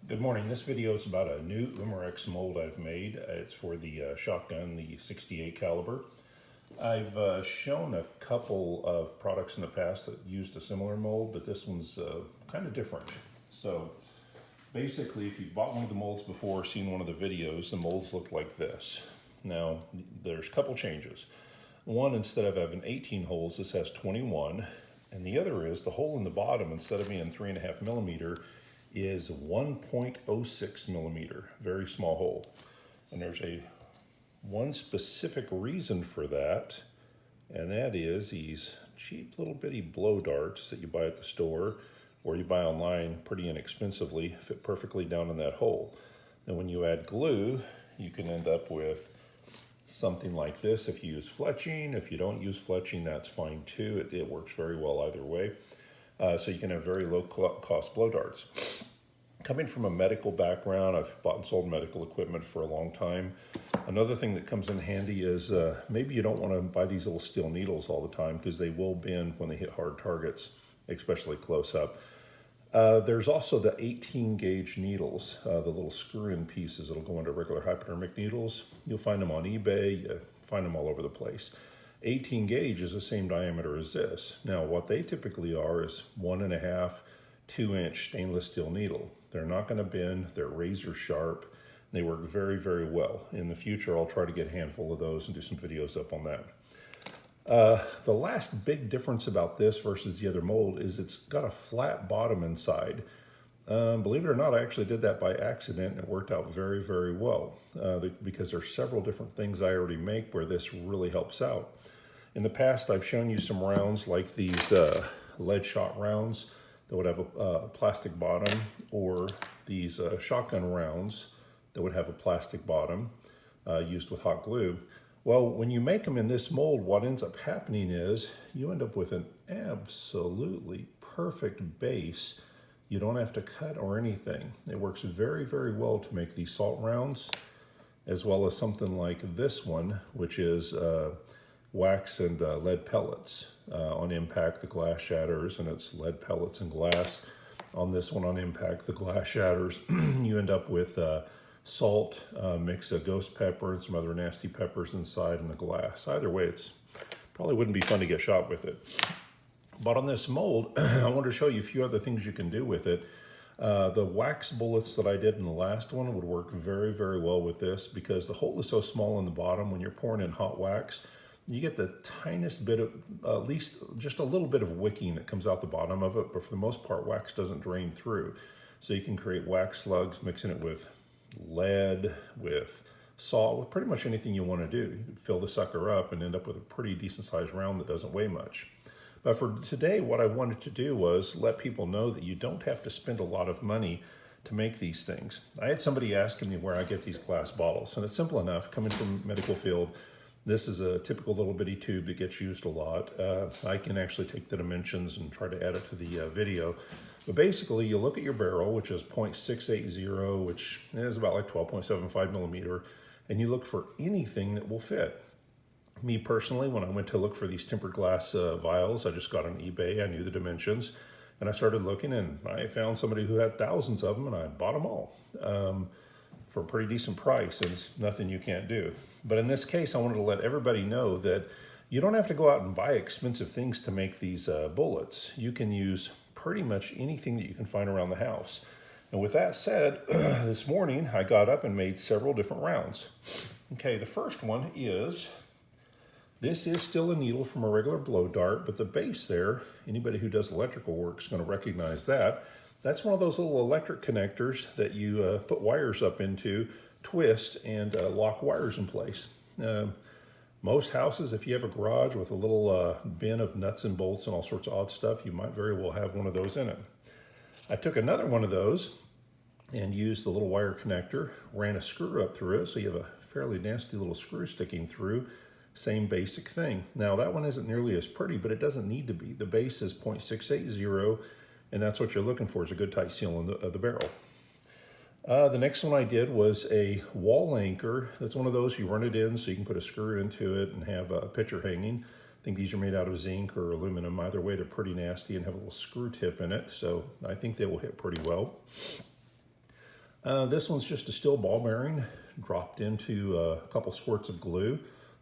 Good morning. This video is about a new Umarex mold I've made. It's for the shotgun, the 68 caliber. I've shown a couple of products in the past that used a similar mold, but this one's kind of different. So basically, if you've bought one of the molds before or seen one of the videos, the molds look like this. Now, there's a couple changes. One, instead of having 18 holes, this has 21. And the other is the hole in the bottom, instead of being 3.5 millimeter, is 1.06 millimeter, very small hole. And there's one specific reason for that, and that is these cheap little bitty blow darts that you buy at the store or you buy online pretty inexpensively fit perfectly down in that hole. And when you add glue, you can end up with something like this if you use fletching. If you don't use fletching, that's fine too. It works very well either way. So you can have very low cost blow darts. Coming from a medical background, I've bought and sold medical equipment for a long time. Another thing that comes in handy is maybe you don't want to buy these little steel needles all the time because they will bend when they hit hard targets, especially close up. There's also the 18 gauge needles, the little screw-in pieces that'll go into regular hypodermic needles. You'll find them on eBay, you find them all over the place. 18 gauge is the same diameter as this. Now, what they typically are is 1.5, 2-inch stainless steel needle. They're not going to bend, they're razor sharp. They work very, very well. In the future, I'll try to get a handful of those and do some videos up on that. The last big difference about this versus the other mold is it's got a flat bottom inside. Believe it or not, I actually did that by accident and it worked out very, very well because there's several different things I already make where this really helps out. In the past, I've shown you some rounds like these lead shot rounds that would have a plastic bottom, or these shotgun rounds that would have a plastic bottom used with hot glue. Well, when you make them in this mold, what ends up happening is you end up with an absolutely perfect base. You don't have to cut or anything. It works very, very well to make these salt rounds, as well as something like this one, which is wax and lead pellets. On impact, the glass shatters, and it's lead pellets and glass. On this one, on impact, the glass shatters. You end up with salt, mix of ghost pepper and some other nasty peppers inside in the glass. Either way, it's probably wouldn't be fun to get shot with it. But on this mold, I wanted to show you a few other things you can do with it. The wax bullets that I did in the last one would work very, very well with this because the hole is so small in the bottom. When you're pouring in hot wax, you get the tiniest bit of, at least just a little bit of wicking that comes out the bottom of it, but for the most part, wax doesn't drain through. So you can create wax slugs, mixing it with lead, with salt, with pretty much anything you want to do. You could fill the sucker up and end up with a pretty decent sized round that doesn't weigh much. But for today, what I wanted to do was let people know that you don't have to spend a lot of money to make these things. I had somebody asking me where I get these glass bottles, and it's simple enough. Coming from the medical field, this is a typical little bitty tube that gets used a lot. I can actually take the dimensions and try to add it to the video. But basically, you look at your barrel, which is .680, which is about like 12.75 millimeter, and you look for anything that will fit. Me personally, when I went to look for these tempered glass vials, I just got on eBay, I knew the dimensions, and I started looking, and I found somebody who had thousands of them, and I bought them all for a pretty decent price, and it's nothing you can't do. But in this case, I wanted to let everybody know that you don't have to go out and buy expensive things to make these bullets. You can use pretty much anything that you can find around the house. And with that said, this morning I got up and made several different rounds. Okay, the first one is, this is still a needle from a regular blow dart, but the base there, anybody who does electrical work is going to recognize that. That's one of those little electric connectors that you put wires up into, twist, and lock wires in place. Most houses, if you have a garage with a little bin of nuts and bolts and all sorts of odd stuff, you might very well have one of those in it. I took another one of those and used the little wire connector, ran a screw up through it, so you have a fairly nasty little screw sticking through. Same basic thing. Now that one isn't nearly as pretty, but it doesn't need to be. The base is .680, and that's what you're looking for, is a good tight seal of the barrel. The next one I did was a wall anchor. That's one of those, you run it in so you can put a screw into it and have a picture hanging. I think these are made out of zinc or aluminum. Either way, they're pretty nasty and have a little screw tip in it, so I think they will hit pretty well. This one's just a steel ball bearing dropped into a couple squirts of glue.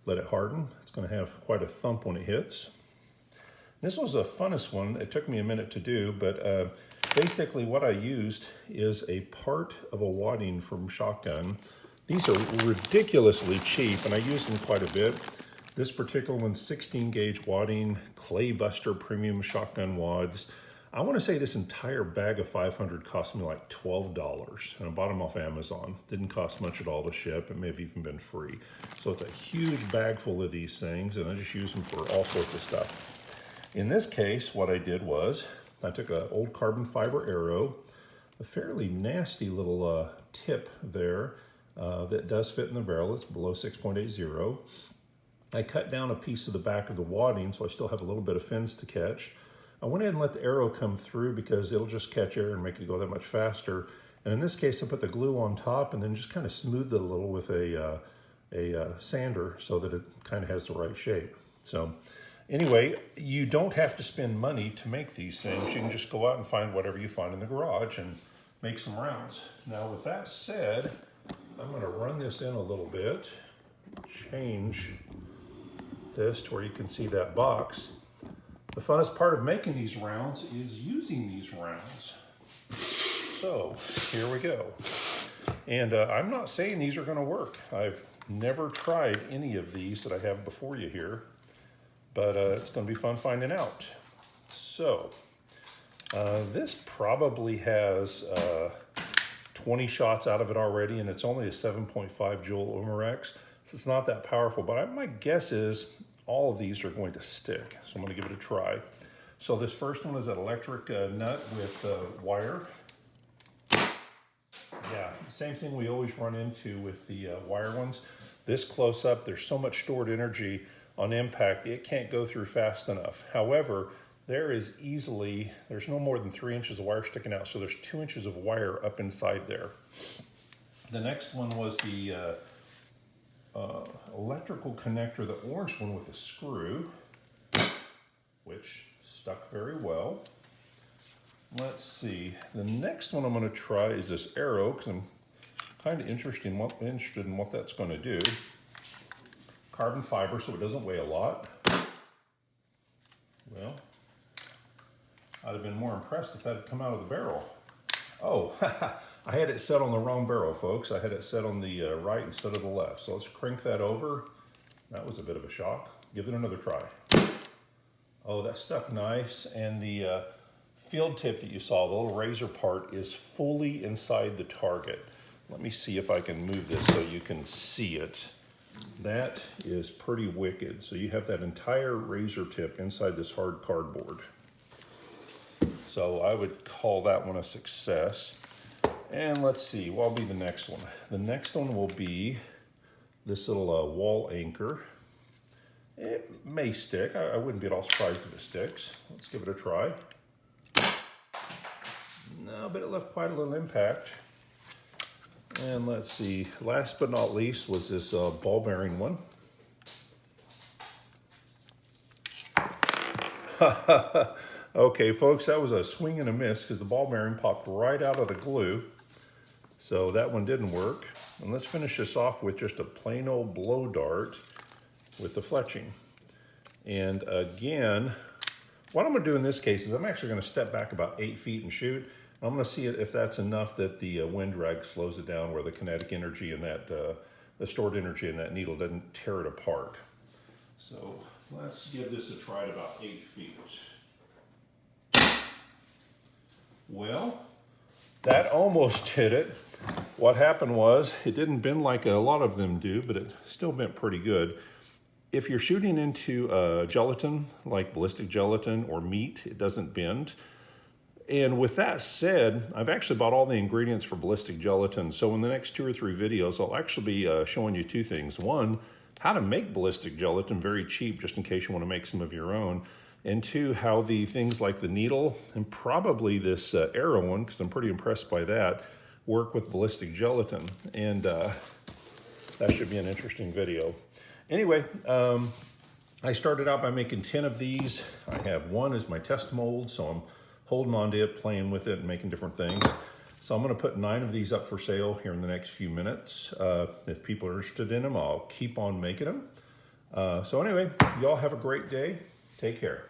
Let it harden. It's going to have quite a thump when it hits. This was the funnest one. It took me a minute to do, but basically what I used is a part of a wadding from Shotgun. These are ridiculously cheap, and I use them quite a bit. This particular one's 16 gauge wadding, Clay Buster premium Shotgun wads. I want to say this entire bag of 500 cost me like $12, and I bought them off Amazon. Didn't cost much at all to ship. It may have even been free. So it's a huge bag full of these things, and I just use them for all sorts of stuff. In this case, what I did was I took an old carbon fiber arrow, a fairly nasty little tip there that does fit in the barrel. It's below 6.80. I cut down a piece of the back of the wadding so I still have a little bit of fins to catch. I went ahead and let the arrow come through because it'll just catch air and make it go that much faster. And in this case, I put the glue on top and then just kind of smoothed it a little with a sander so that it kind of has the right shape. So anyway, you don't have to spend money to make these things. You can just go out and find whatever you find in the garage and make some rounds. Now with that said, I'm going to run this in a little bit, change this to where you can see that box. The funnest part of making these rounds is using these rounds. So here we go. And I'm not saying these are going to work. I've never tried any of these that I have before you here, but it's going to be fun finding out. So this probably has 20 shots out of it already, and it's only a 7.5 joule Umarex. So it's not that powerful, but my guess is all of these are going to stick. So I'm going to give it a try. So this first one is an electric nut with wire. Yeah, the same thing we always run into with the wire ones. This close up, there's so much stored energy on impact, it can't go through fast enough. However, there's no more than 3 inches of wire sticking out, so there's 2 inches of wire up inside there. The next one was the electrical connector, the orange one with a screw, which stuck very well. Let's see, the next one I'm going to try is this arrow, because I'm kind of interested in what that's going to do. Carbon fiber, so it doesn't weigh a lot. Well, I'd have been more impressed if that had come out of the barrel. Oh, I had it set on the wrong barrel, folks. I had it set on the right instead of the left. So let's crank that over. That was a bit of a shock. Give it another try. Oh, that stuck nice. And the field tip that you saw, the little razor part, is fully inside the target. Let me see if I can move this so you can see it. That is pretty wicked. So you have that entire razor tip inside this hard cardboard. So I would call that one a success. And let's see, what will be the next one? The next one will be this little wall anchor. It may stick. I wouldn't be at all surprised if it sticks. Let's give it a try. No, but it left quite a little impact. And let's see, last but not least was this ball bearing one. Okay, folks, that was a swing and a miss because the ball bearing popped right out of the glue. So that one didn't work. And let's finish this off with just a plain old blow dart with the fletching. And again, what I'm going to do in this case is I'm actually going to step back about 8 feet and shoot. I'm going to see if that's enough that the wind drag slows it down, where the kinetic energy and that the stored energy in that needle doesn't tear it apart. So let's give this a try at about 8 feet. Well, that almost hit it. What happened was it didn't bend like a lot of them do, but it still bent pretty good. If you're shooting into gelatin, like ballistic gelatin or meat, it doesn't bend. And with that said, I've actually bought all the ingredients for ballistic gelatin. So in the next 2 or 3 videos, I'll actually be showing you 2 things. One, how to make ballistic gelatin very cheap, just in case you want to make some of your own. And 2, how the things like the needle and probably this arrow one, because I'm pretty impressed by that, work with ballistic gelatin. And that should be an interesting video. Anyway, I started out by making 10 of these. I have one as my test mold, so I'm holding on to it, playing with it, and making different things. So I'm going to put 9 of these up for sale here in the next few minutes. If people are interested in them, I'll keep on making them. So anyway, y'all have a great day. Take care.